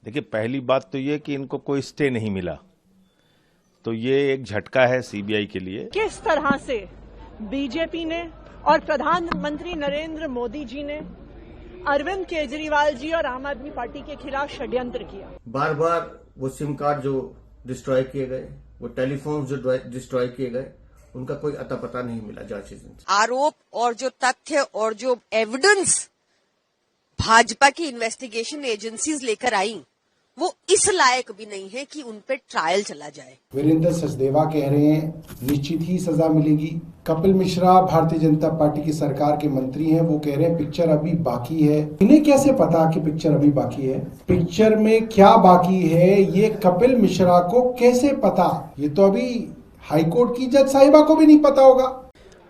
देखिए, पहली बात तो ये कि इनको कोई स्टे नहीं मिला, तो ये एक झटका है सीबीआई के लिए। किस तरह से बीजेपी ने और प्रधानमंत्री नरेंद्र मोदी जी ने अरविंद केजरीवाल जी और आम आदमी पार्टी के खिलाफ षड्यंत्र किया। बार बार वो सिम कार्ड जो डिस्ट्रॉय किए गए, वो टेलीफोन जो डिस्ट्रॉय किए गए, उनका कोई अता पता नहीं मिला जांच एजेंसी। आरोप और जो तथ्य और जो एविडेंस भाजपा की इन्वेस्टिगेशन एजेंसीज लेकर आई, वो इस लायक भी नहीं है कि उन पे ट्रायल चला जाए। वीरेंद्र सचदेवा कह रहे हैं निश्चित ही सजा मिलेगी। कपिल मिश्रा भारतीय जनता पार्टी की सरकार के मंत्री हैं, वो कह रहे हैं पिक्चर अभी बाकी है। इन्हें कैसे पता कि पिक्चर अभी बाकी है? पिक्चर में क्या बाकी है ये कपिल मिश्रा को कैसे पता? ये तो अभी हाईकोर्ट की जज साहिबा को भी नहीं पता होगा।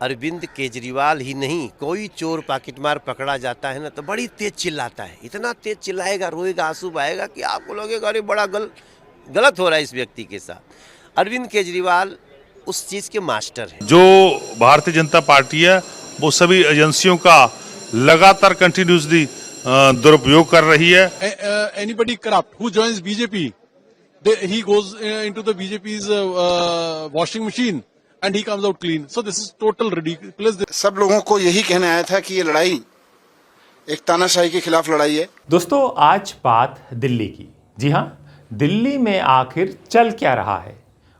अरविंद केजरीवाल ही नहीं, कोई चोर पाकिटमार पकड़ा जाता है ना तो बड़ी तेज चिल्लाता है, इतना तेज चिल्लाएगा, रोएगा, आंसू बहाएगा कि आपको लगेगा अरे बड़ा गलत हो रहा है इस व्यक्ति के साथ। अरविंद केजरीवाल उस चीज के मास्टर हैं। जो भारतीय जनता पार्टी है वो सभी एजेंसियों का लगातार कंटिन्यूसली दुरुपयोग कर रही है। Anybody corrupt who joins BJP, he goes into the BJP's washing machine and he comes out clean. So this is total ridiculous. सब लोगों को यही कहने आया था कि ये लड़ाई एक तानाशाही के खिलाफ लड़ाई है। दोस्तों, आज बात दिल्ली की। जी हाँ, दिल्ली में आखिर चल क्या रहा है?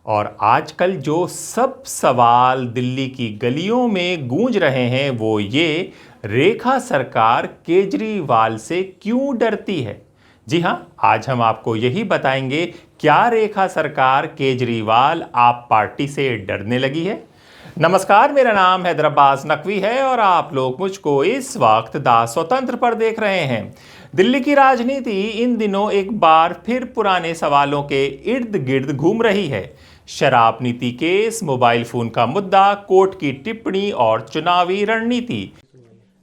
और आजकल जो सब सवाल दिल्ली की गलियों में गूंज रहे हैं वो ये, रेखा सरकार केजरीवाल से क्यों डरती है? जी हाँ, आज हम आपको यही बताएंगे, क्या रेखा सरकार केजरीवाल आप पार्टी से डरने लगी है? नमस्कार, मेरा नाम हैदर अब्बास नकवी है और आप लोग मुझको इस वक्त द स्वतंत्र पर देख रहे हैं। दिल्ली की राजनीति इन दिनों एक बार फिर पुराने सवालों के इर्द गिर्द घूम रही है। शराब नीति केस, मोबाइल फोन का मुद्दा, कोर्ट की टिप्पणी और चुनावी रणनीति।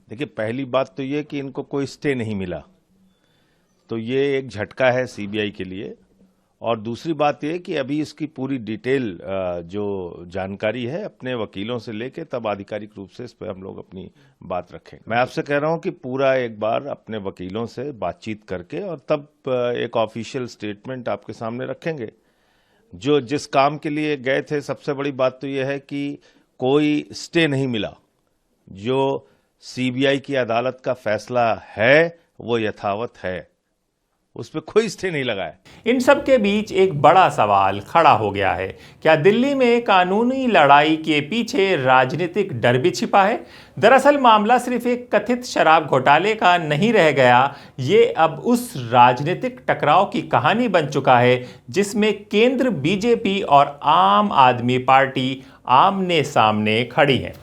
देखिए, पहली बात तो ये कि इनको कोई स्टे नहीं मिला, तो ये एक झटका है सीबीआई के लिए। और दूसरी बात यह कि अभी इसकी पूरी डिटेल जो जानकारी है अपने वकीलों से लेके तब आधिकारिक रूप से इस पर हम लोग अपनी बात रखें। मैं आपसे कह रहा हूं कि पूरा एक बार अपने वकीलों से बातचीत करके और तब एक ऑफिशियल स्टेटमेंट आपके सामने रखेंगे। जो जिस काम के लिए गए थे, सबसे बड़ी बात तो यह है कि कोई स्टे नहीं मिला। जो सीबीआई की अदालत का फैसला है वो यथावत है, उस पर कोई स्टे नहीं लगा है। इन सब के बीच एक बड़ा सवाल खड़ा हो गया है, क्या दिल्ली में कानूनी लड़ाई के पीछे राजनीतिक डर भी छिपा है? दरअसल मामला सिर्फ एक कथित शराब घोटाले का नहीं रह गया, ये अब उस राजनीतिक टकराव की कहानी बन चुका है जिसमें केंद्र बीजेपी और आम आदमी पार्टी आमने सामने खड़ी है।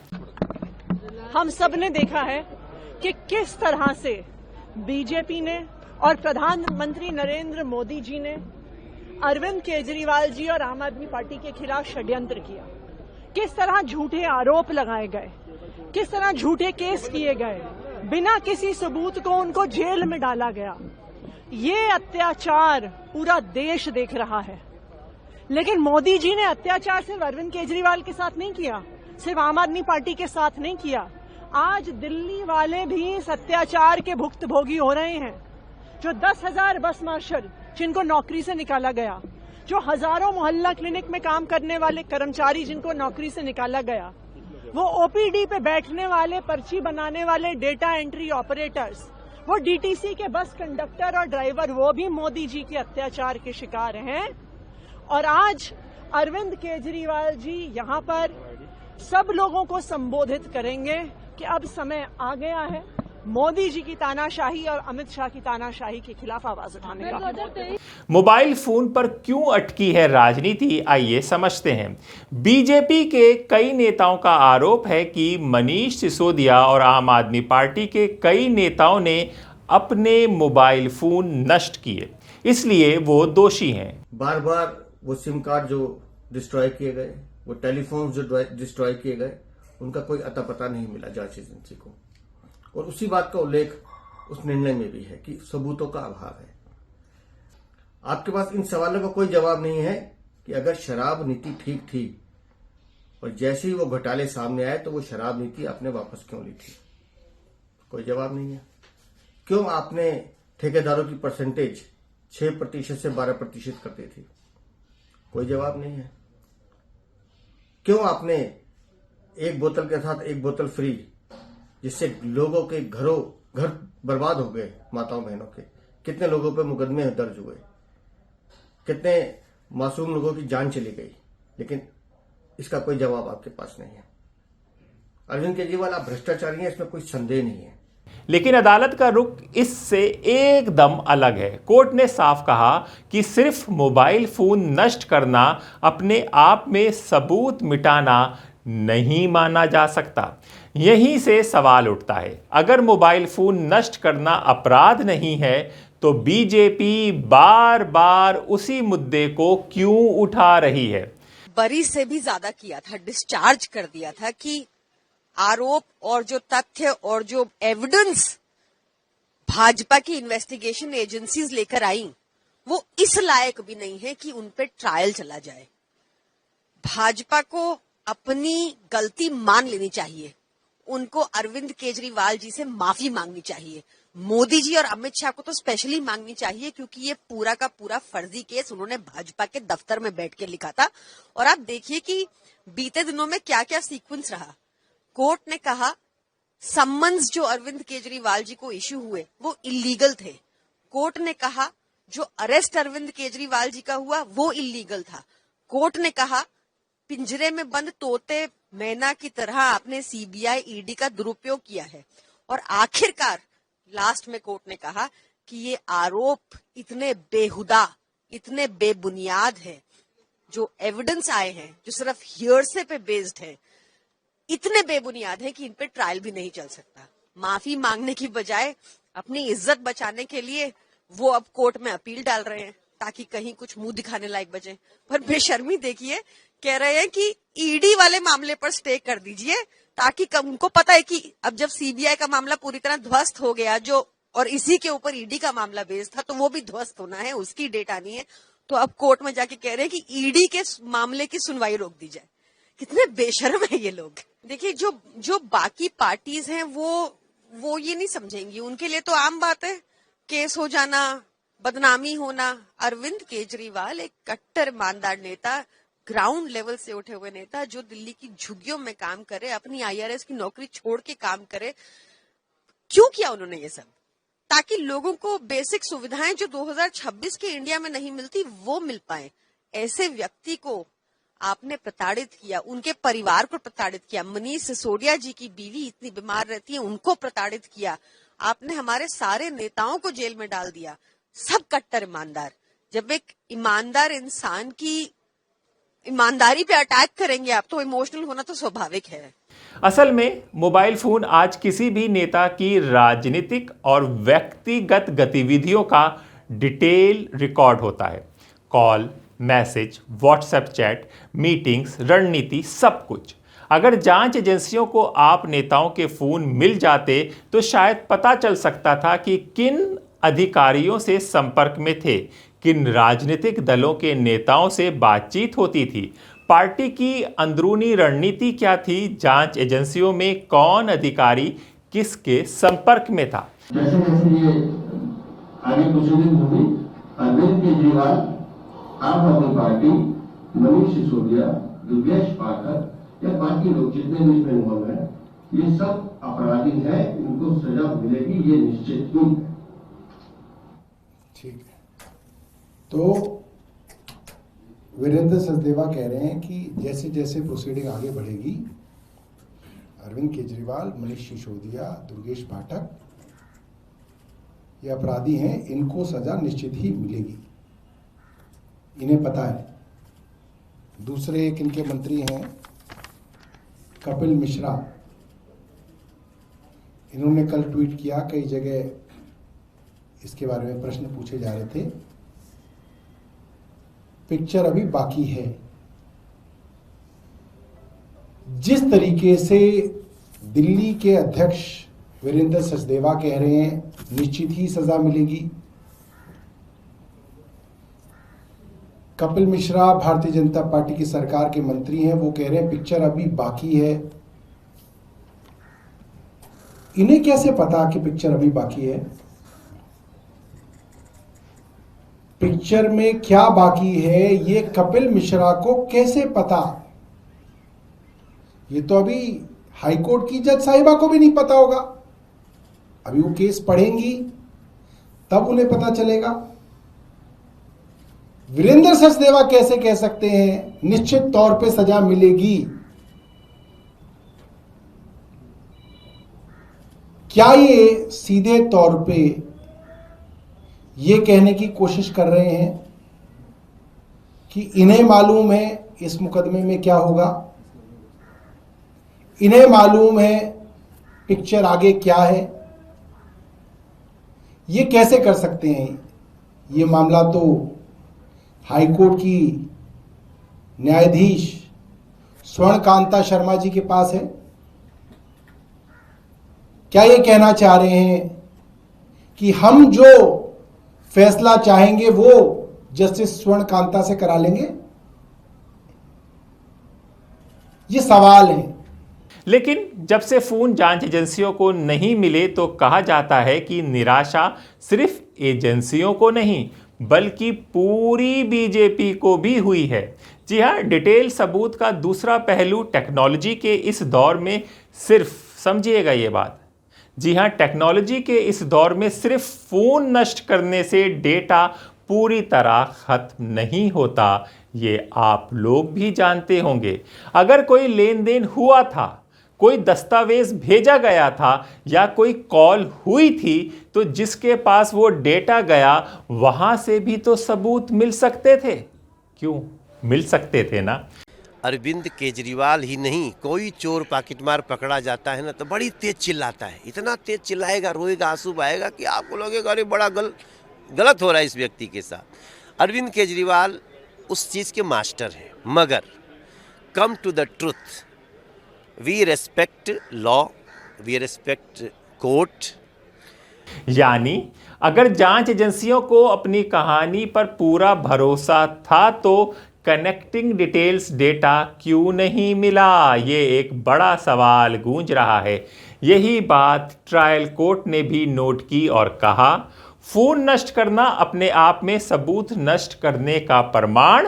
हम सब ने देखा है कि किस तरह से बीजेपी ने और प्रधानमंत्री नरेंद्र मोदी जी ने अरविंद केजरीवाल जी और आम आदमी पार्टी के खिलाफ षड्यंत्र किया। किस तरह झूठे आरोप लगाए गए, किस तरह झूठे केस किए गए, बिना किसी सबूत को उनको जेल में डाला गया। ये अत्याचार पूरा देश देख रहा है। लेकिन मोदी जी ने अत्याचार सिर्फ अरविंद केजरीवाल के साथ नहीं किया, सिर्फ आम आदमी पार्टी के साथ नहीं किया। आज दिल्ली वाले भी इस अत्याचार के भुक्तभोगी हो रहे हैं। जो 10,000 बस मार्शल जिनको नौकरी से निकाला गया, जो हजारों मोहल्ला क्लिनिक में काम करने वाले कर्मचारी जिनको नौकरी से निकाला गया, वो ओपीडी पे बैठने वाले, पर्ची बनाने वाले डेटा एंट्री ऑपरेटर्स, वो डीटीसी के बस कंडक्टर और ड्राइवर, वो भी मोदी जी के अत्याचार के शिकार हैं। और आज अरविंद केजरीवाल जी यहाँ पर सब लोगों को संबोधित करेंगे कि अब समय आ गया है मोदी जी की तानाशाही और अमित शाह की तानाशाही के खिलाफ आवाज उठाने का। मोबाइल फोन पर क्यों अटकी है राजनीति, आइए समझते हैं। बीजेपी के कई नेताओं का आरोप है कि मनीष सिसोदिया और आम आदमी पार्टी के कई नेताओं ने अपने मोबाइल फोन नष्ट किए, इसलिए वो दोषी हैं। बार बार वो सिम कार्ड जो डिस्ट्रॉय किए गए, वो टेलीफोन जो डिस्ट्रॉय किए गए, उनका कोई अता पता नहीं मिला जांच एजेंसी को। और उसी बात का उल्लेख उस निर्णय में भी है कि सबूतों का अभाव है। आपके पास इन सवालों का कोई जवाब नहीं है कि अगर शराब नीति ठीक थी और जैसे ही वो घोटाले सामने आए तो वो शराब नीति आपने वापस क्यों ली थी? कोई जवाब नहीं है। क्यों आपने ठेकेदारों की परसेंटेज 6% से 12% करती थी। कोई जवाब नहीं है। क्यों आपने एक बोतल के साथ एक बोतल फ्री, जिससे लोगों के घर बर्बाद हो गए, माताओं बहनों के। कितने लोगों पे मुकदमे दर्ज हुए, कितने मासूम लोगों की जान चली गई, लेकिन इसका कोई जवाब आपके पास नहीं है। अरविंद केजरीवाल आप भ्रष्टाचारी हैं, इसमें कोई संदेह नहीं है। लेकिन अदालत का रुख इससे एकदम अलग है। कोर्ट ने साफ कहा कि सिर्फ मोबाइल फोन नष्ट करना अपने आप में सबूत मिटाना नहीं माना जा सकता। यहीं से सवाल उठता है, अगर मोबाइल फोन नष्ट करना अपराध नहीं है तो बीजेपी बार बार उसी मुद्दे को क्यों उठा रही है? बरी से भी ज्यादा किया था, डिस्चार्ज कर दिया था कि आरोप और जो तथ्य और जो एविडेंस भाजपा की इन्वेस्टिगेशन एजेंसीज लेकर आई, वो इस लायक भी नहीं है कि उन पे ट्रायल चला जाए। भाजपा को अपनी गलती मान लेनी चाहिए, उनको अरविंद केजरीवाल जी से माफी मांगनी चाहिए, मोदी जी और अमित शाह को तो स्पेशली मांगनी चाहिए, क्योंकि ये पूरा का पूरा फर्जी केस उन्होंने भाजपा के दफ्तर में बैठ के लिखा था। और आप देखिए कि बीते दिनों में क्या क्या सीक्वेंस रहा। कोर्ट ने कहा सम्मन्स जो अरविंद केजरीवाल जी को इश्यू हुए वो इलीगल थे। कोर्ट ने कहा जो अरेस्ट अरविंद केजरीवाल जी का हुआ वो इलीगल था। कोर्ट ने कहा पिंजरे में बंद तोते मैना की तरह आपने सीबीआई ईडी का दुरुपयोग किया है। और आखिरकार लास्ट में कोर्ट ने कहा कि ये आरोप इतने बेहुदा, इतने बेबुनियाद है, जो एविडेंस आए हैं जो सिर्फ हियरसे पे बेस्ड है, इतने बेबुनियाद है कि इन पे ट्रायल भी नहीं चल सकता। माफी मांगने की बजाय अपनी इज्जत बचाने के लिए वो अब कोर्ट में अपील डाल रहे हैं ताकि कहीं कुछ मुंह दिखाने लायक बचे। पर बेशर्मी देखिए, कह रहे हैं कि ईडी वाले मामले पर स्टे कर दीजिए, ताकि उनको पता है कि अब जब सीबीआई का मामला पूरी तरह ध्वस्त हो गया, जो और इसी के ऊपर ईडी का मामला बेस्ड था, तो वो भी ध्वस्त होना है, उसकी डेट आनी है। तो अब कोर्ट में जाके कह रहे हैं कि ईडी के मामले की सुनवाई रोक दी जाए। कितने बेशर्म है ये लोग। देखिए जो बाकी पार्टीज हैं वो ये नहीं समझेंगी, उनके लिए तो आम बात है केस हो जाना, बदनामी होना। अरविंद केजरीवाल एक कट्टर ईमानदार नेता, ग्राउंड लेवल से उठे हुए नेता, जो दिल्ली की झुग्गियों में काम करे, अपनी आईआरएस की नौकरी छोड़ के काम करे। क्यों किया उन्होंने ये सब? ताकि लोगों को बेसिक सुविधाएं जो 2026 के इंडिया में नहीं मिलती वो मिल पाए। ऐसे व्यक्ति को आपने प्रताड़ित किया, उनके परिवार को प्रताड़ित किया। मनीष सिसोदिया जी की बीवी इतनी बीमार रहती है, उनको प्रताड़ित किया। आपने हमारे सारे नेताओं को जेल में डाल दिया, सब कट्टर ईमानदार। जब एक ईमानदार इंसान की ईमानदारी पे अटैक करेंगे आप, तो इमोशनल होना तो स्वाभाविक है। असल में मोबाइल फोन आज किसी भी नेता की राजनीतिक और व्यक्तिगत गतिविधियों का डिटेल रिकॉर्ड होता है। Call, message, WhatsApp chat, meetings, रणनीति, सब कुछ। अगर जांच एजेंसियों को आप नेताओं के फोन मिल जाते तो शायद पता चल सकता था कि किन अधिकारियों से संपर्क में थे, किन राजनीतिक दलों के नेताओं से बातचीत होती थी, पार्टी की अंदरूनी रणनीति क्या थी, जांच एजेंसियों में कौन अधिकारी किसके संपर्क में था। जैसे जैसे ये आगे प्रोसीडिंग होगी, अरविंद केजरीवाल, आम आदमी पार्टी, मनीष सिसोदिया, दुर्गेश पाठक या बाकी लोग जितने भी इसमें इन्वॉल्व हैं, ये सब अपराधी हैं, इनको सजा मिलेगी, ये निश्चित ही। ठीक है, तो वीरेंद्र सचदेवा कह रहे हैं कि जैसे जैसे प्रोसीडिंग आगे बढ़ेगी, अरविंद केजरीवाल, मनीष सिसोदिया, दुर्गेश पाठक ये अपराधी हैं, इनको सजा निश्चित ही मिलेगी, इन्हें पता है। दूसरे एक इनके मंत्री हैं कपिल मिश्रा, इन्होंने कल ट्वीट किया, कई जगह इसके बारे में प्रश्न पूछे जा रहे थे। पिक्चर अभी बाकी है। जिस तरीके से दिल्ली के अध्यक्ष वीरेंद्र सचदेवा कह रहे हैं निश्चित ही सजा मिलेगी, कपिल मिश्रा भारतीय जनता पार्टी की सरकार के मंत्री हैं, वो कह रहे हैं पिक्चर अभी बाकी है। इन्हें कैसे पता कि पिक्चर अभी बाकी है? पिक्चर में क्या बाकी है ये कपिल मिश्रा को कैसे पता? ये तो अभी हाईकोर्ट की जज साहिबा को भी नहीं पता होगा। अभी वो केस पढ़ेंगी तब उन्हें पता चलेगा। वीरेंद्र सचदेवा कैसे कह सकते हैं निश्चित तौर पे सजा मिलेगी? क्या ये सीधे तौर पे ये कहने की कोशिश कर रहे हैं कि इन्हें मालूम है इस मुकदमे में क्या होगा, इन्हें मालूम है पिक्चर आगे क्या है? ये कैसे कर सकते हैं? ये मामला तो हाईकोर्ट की न्यायाधीश स्वर्णकांता शर्मा जी के पास है। क्या ये कहना चाह रहे हैं कि हम जो फैसला चाहेंगे वो जस्टिस स्वर्णकांता से करा लेंगे? ये सवाल है। लेकिन जब से फोन जांच एजेंसियों को नहीं मिले तो कहा जाता है कि निराशा सिर्फ एजेंसियों को नहीं बल्कि पूरी बीजेपी को भी हुई है। जी हां, डिटेल सबूत का दूसरा पहलू टेक्नोलॉजी के इस दौर में सिर्फ, समझिएगा ये बात, जी हां, टेक्नोलॉजी के इस दौर में सिर्फ फोन नष्ट करने से डेटा पूरी तरह खत्म नहीं होता। ये आप लोग भी जानते होंगे। अगर कोई लेन देन हुआ था, कोई दस्तावेज भेजा गया था या कोई कॉल हुई थी तो जिसके पास वो डेटा गया वहां से भी तो सबूत मिल सकते थे। क्यों मिल सकते थे ना? अरविंद केजरीवाल ही नहीं, कोई चोर पाकिटमार पकड़ा जाता है ना तो बड़ी तेज चिल्लाता है। इतना तेज चिल्लाएगा, रोएगा, आंसू बहाएगा कि आपको लगेगा अरे बड़ा गलत हो रहा है इस व्यक्ति के साथ। अरविंद केजरीवाल उस चीज़ के मास्टर हैं। मगर come to the truth, we respect law, we respect court. यानी अगर जांच एजेंसियों को अपनी कहानी पर पूरा भरोसा था तो कनेक्टिंग डिटेल्स डेटा क्यों नहीं मिला? ये एक बड़ा सवाल गूंज रहा है। यही बात ट्रायल कोर्ट ने भी नोट की और कहा, फोन नष्ट करना अपने आप में सबूत नष्ट करने का प्रमाण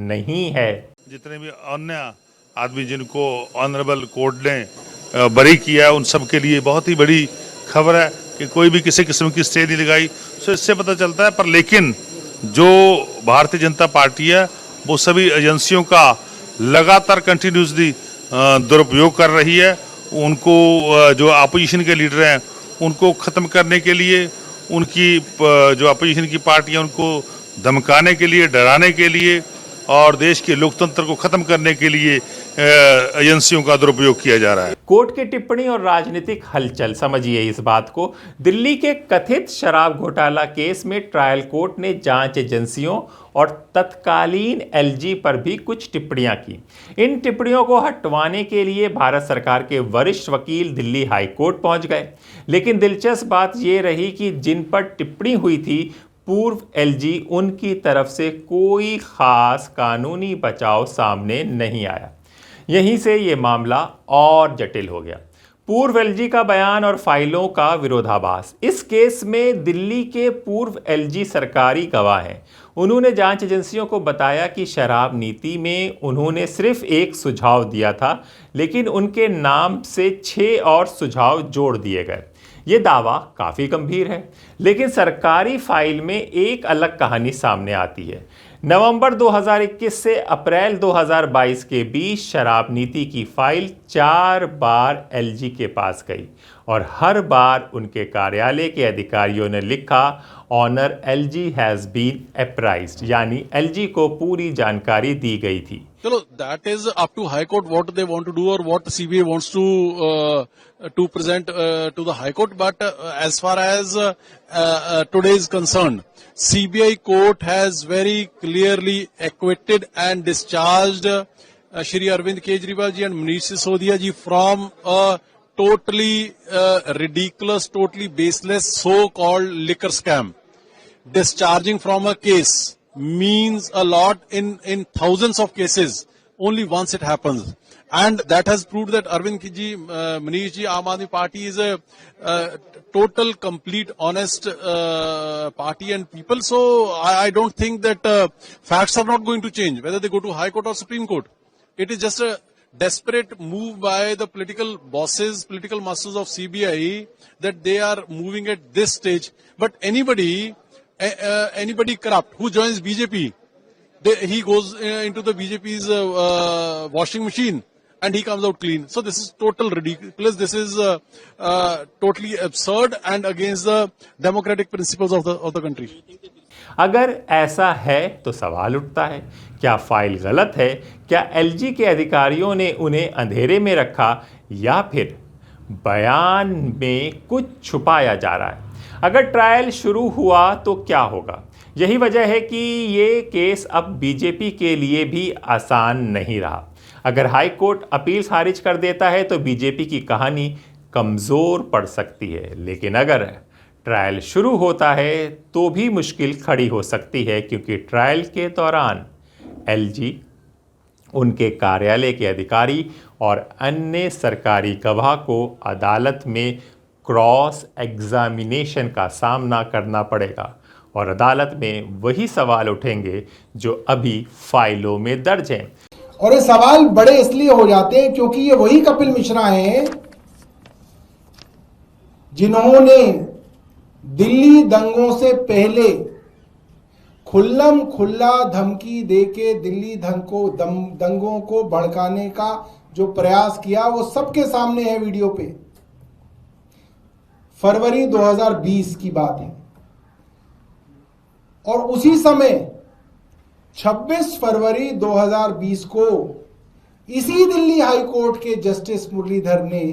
नहीं है। जितने भी अन्य आदमी जिनको ऑनरेबल कोर्ट ने बरी किया उन सब के लिए बहुत ही बड़ी खबर है कि कोई भी किसी किस्म की स्टे नहीं लगाई। सो इससे पता चलता है। पर लेकिन जो भारतीय जनता पार्टी है वो सभी एजेंसियों का लगातार कंटिन्यूसली दुरुपयोग कर रही है। उनको जो अपोजिशन के लीडर हैं उनको ख़त्म करने के लिए, उनकी जो अपोजिशन की पार्टियां उनको धमकाने के लिए, डराने के लिए और देश के लोकतंत्र को खत्म करने के लिए एजेंसियों का दुरुपयोग किया जा रहा है। कोर्ट की टिप्पणी और राजनीतिक हलचल, समझिए इस बात को। दिल्ली के कथित शराब घोटाला केस में ट्रायल कोर्ट ने जांच एजेंसियों और तत्कालीन एलजी पर भी कुछ टिप्पणियां की। इन टिप्पणियों को हटवाने के लिए भारत सरकार के वरिष्ठ वकील दिल्ली हाई कोर्ट पहुंच गए। लेकिन दिलचस्प बात यह रही कि जिन पर टिप्पणी हुई थी पूर्व एलजी, उनकी तरफ से कोई खास कानूनी बचाव सामने नहीं आया। यहीं से ये मामला और जटिल हो गया। पूर्व एलजी का बयान और फाइलों का विरोधाभास। इस केस में दिल्ली के पूर्व एलजी सरकारी गवाह हैं। उन्होंने जांच एजेंसियों को बताया कि शराब नीति में उन्होंने सिर्फ एक सुझाव दिया था, लेकिन उनके नाम से 6 और सुझाव जोड़ दिए गए। ये दावा काफ़ी गंभीर है, लेकिन सरकारी फाइल में एक अलग कहानी सामने आती है। नवंबर 2021 से अप्रैल 2022 के बीच शराब नीति की फाइल 4 बार एलजी के पास गई और हर बार उनके कार्यालय के अधिकारियों ने लिखा, ऑनर एलजी हैज बीन अप्राइज्ड, यानी एलजी को पूरी जानकारी दी गई थी। चलो, that is up to High Court what they want to do or what CBI wants to present to the High Court. But as far as today is concerned, CBI court has very clearly acquitted and discharged Shri Arvind Kejriwal ji and Manish Sisodia ji from a totally ridiculous, totally baseless so-called liquor scam. Discharging from a case means a lot in thousands of cases. Only once it happens. and that has proved that Arvind Ji, Manish Ji, Aam Aadmi Party is a total, complete, honest party and people. So I don't think that facts are not going to change, whether they go to High Court or Supreme Court. It is just a desperate move by the political bosses, political masters of CBI, that they are moving at this stage. But anybody corrupt who joins BJP, he goes into the BJP's washing machine and he comes out clean. So this is total ridiculous. This is totally absurd and against the democratic principles of the country. अगर ऐसा है तो सवाल उठता है, क्या file गलत है? क्या एलजी के अधिकारियों ने उन्हें अंधेरे में रखा या फिर बयान में कुछ छुपाया जा रहा है? अगर ट्रायल शुरू हुआ तो क्या होगा? यही वजह है कि ये केस अब बीजेपी के लिए भी आसान नहीं रहा। अगर हाई कोर्ट अपील खारिज कर देता है तो बीजेपी की कहानी कमज़ोर पड़ सकती है, लेकिन अगर ट्रायल शुरू होता है तो भी मुश्किल खड़ी हो सकती है, क्योंकि ट्रायल के दौरान एलजी, उनके कार्यालय के अधिकारी और अन्य सरकारी गवाह को अदालत में क्रॉस एग्जामिनेशन का सामना करना पड़ेगा और अदालत में वही सवाल उठेंगे जो अभी फाइलों में दर्ज हैं। और ये सवाल बड़े इसलिए हो जाते हैं क्योंकि ये वही कपिल मिश्रा हैं जिन्होंने दिल्ली दंगों से पहले खुल्लम खुल्ला धमकी देके दिल्ली दंगों को भड़काने का जो प्रयास किया वो सबके सामने है वीडियो पे। फरवरी 2020 की बात है और उसी समय 26 फरवरी 2020 को इसी दिल्ली हाई कोर्ट के जस्टिस मुरलीधर ने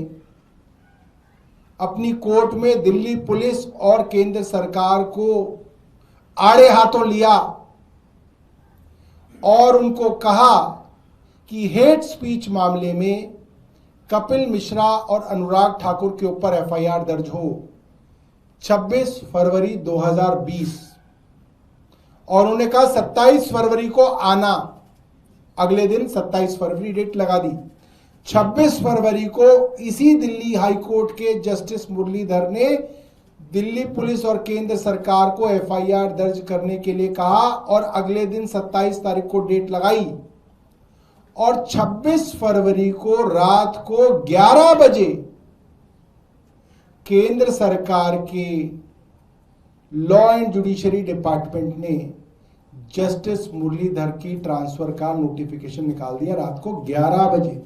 अपनी कोर्ट में दिल्ली पुलिस और केंद्र सरकार को आड़े हाथों लिया और उनको कहा कि हेट स्पीच मामले में कपिल मिश्रा और अनुराग ठाकुर के ऊपर एफआईआर दर्ज हो। 26 फरवरी 2020 और उन्होंने कहा 27 फरवरी को आना। अगले दिन 27 फरवरी डेट लगा दी। 26 फरवरी को इसी दिल्ली हाई कोर्ट के जस्टिस मुरलीधर ने दिल्ली पुलिस और केंद्र सरकार को एफआईआर दर्ज करने के लिए कहा और अगले दिन 27 तारीख को डेट लगाई और 26 फरवरी को रात को 11 बजे केंद्र सरकार के लॉ एंड जुडिशरी डिपार्टमेंट ने जस्टिस मुरलीधर की ट्रांसफर का नोटिफिकेशन निकाल दिया। रात को 11 बजे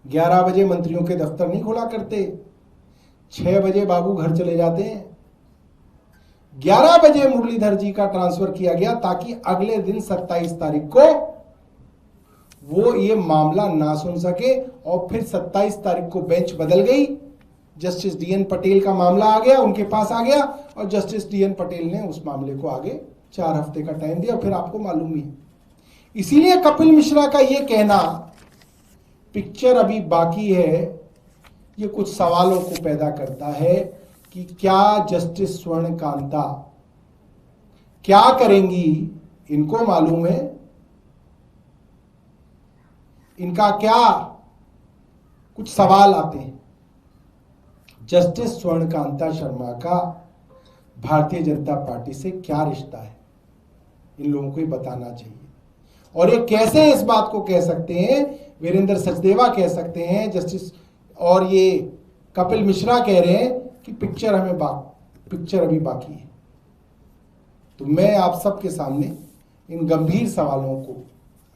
11 बजे मंत्रियों के दफ्तर नहीं खोला करते, 6 बजे बाबू घर चले जाते हैं। 11 बजे मुरलीधर जी का ट्रांसफर किया गया ताकि अगले दिन 27 तारीख को वो ये मामला ना सुन सके और फिर 27 तारीख को बेंच बदल गई। जस्टिस डीएन पटेल का मामला आ गया, उनके पास आ गया और जस्टिस डीएन पटेल ने उस मामले को आगे 4 हफ्ते का टाइम दिया। फिर आपको मालूम ही है। इसीलिए कपिल मिश्रा का ये कहना पिक्चर अभी बाकी है, ये कुछ सवालों को पैदा करता है कि क्या जस्टिस स्वर्ण कांता क्या करेंगी, इनको मालूम है। इनका क्या कुछ सवाल आते हैं। जस्टिस स्वर्ण कांता शर्मा का भारतीय जनता पार्टी से क्या रिश्ता है, इन लोगों को ही बताना चाहिए। और ये कैसे इस बात को कह सकते हैं, वीरेंद्र सचदेवा कह सकते हैं जस्टिस, और ये कपिल मिश्रा कह रहे हैं कि पिक्चर अभी बाकी है। तो मैं आप सबके सामने इन गंभीर सवालों को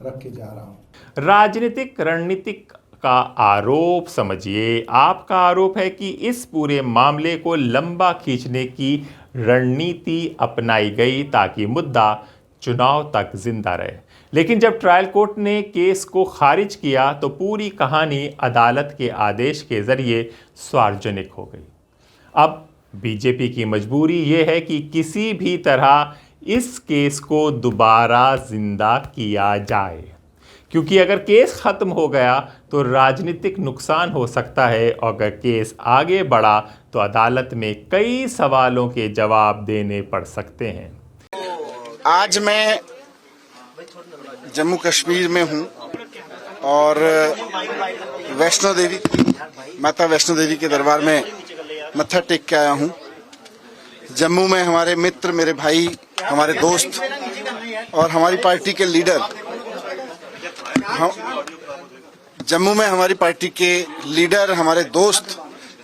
रख के जा रहा हूं। राजनीतिक रणनीतिक का आरोप समझिए। आपका आरोप है कि इस पूरे मामले को लंबा खींचने की रणनीति अपनाई गई ताकि मुद्दा चुनाव तक जिंदा रहे। लेकिन जब ट्रायल कोर्ट ने केस को खारिज किया तो पूरी कहानी अदालत के आदेश के जरिए सार्वजनिक हो गई। अब बीजेपी की मजबूरी यह है कि किसी भी तरह इस केस को दोबारा जिंदा किया जाए, क्योंकि अगर केस खत्म हो गया तो राजनीतिक नुकसान हो सकता है और अगर केस आगे बढ़ा तो अदालत में कई सवालों के जवाब देने पड़ सकते हैं। आज मैं जम्मू कश्मीर में हूं और वैष्णो देवी, माता वैष्णो देवी के दरबार में मत्था टेक के आया हूँ। जम्मू में हमारे मित्र, मेरे भाई, हमारे दोस्त और हमारी पार्टी के लीडर, जम्मू में हमारी पार्टी के लीडर, हमारे दोस्त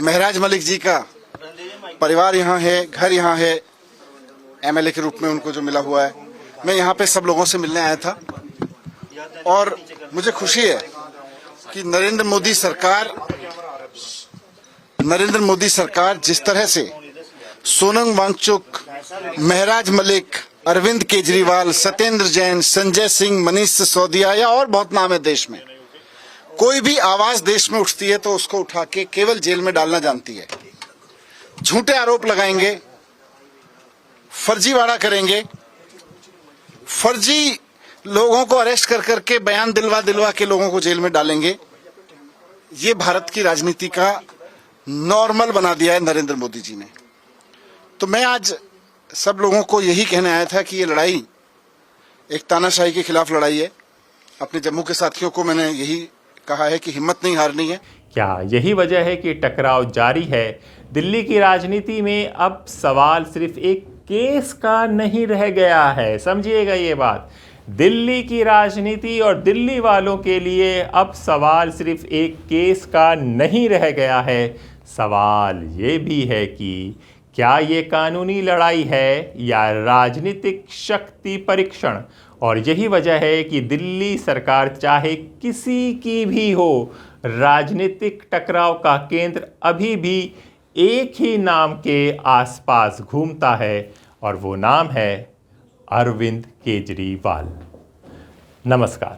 महराज मलिक जी का परिवार यहाँ है, घर यहाँ है, एमएलए के रूप में उनको जो मिला हुआ है। मैं यहाँ पे सब लोगों से मिलने आया था और मुझे खुशी है कि नरेंद्र मोदी सरकार जिस तरह से सोनम वांगचुक, महराज मलिक, अरविंद केजरीवाल, सत्येंद्र जैन, संजय सिंह, मनीष सिसोदिया या और बहुत नाम है देश में, कोई भी आवाज देश में उठती है तो उसको उठा के केवल जेल में डालना जानती है। झूठे आरोप लगाएंगे, फर्जीवाड़ा करेंगे, फर्जी लोगों को अरेस्ट कर करके बयान दिलवा के लोगों को जेल में डालेंगे। ये भारत की राजनीति का नॉर्मल बना दिया है नरेंद्र मोदी जी ने। तो मैं आज सब लोगों को यही कहने आया था कि ये लड़ाई एक तानाशाही के खिलाफ लड़ाई है। अपने जम्मू के साथियों को मैंने यही कहा है कि हिम्मत नहीं हारनी है। क्या यही वजह है कि टकराव जारी है? दिल्ली की राजनीति में अब सवाल सिर्फ एक केस का नहीं रह गया है। समझिएगा ये बात, दिल्ली की राजनीति और दिल्ली वालों के लिए अब सवाल सिर्फ एक केस का नहीं रह गया है। सवाल ये भी है कि क्या ये कानूनी लड़ाई है या राजनीतिक शक्ति परीक्षण? और यही वजह है कि दिल्ली सरकार चाहे किसी की भी हो, राजनीतिक टकराव का केंद्र अभी भी एक ही नाम के आसपास घूमता है और वो नाम है अरविंद केजरीवाल। नमस्कार।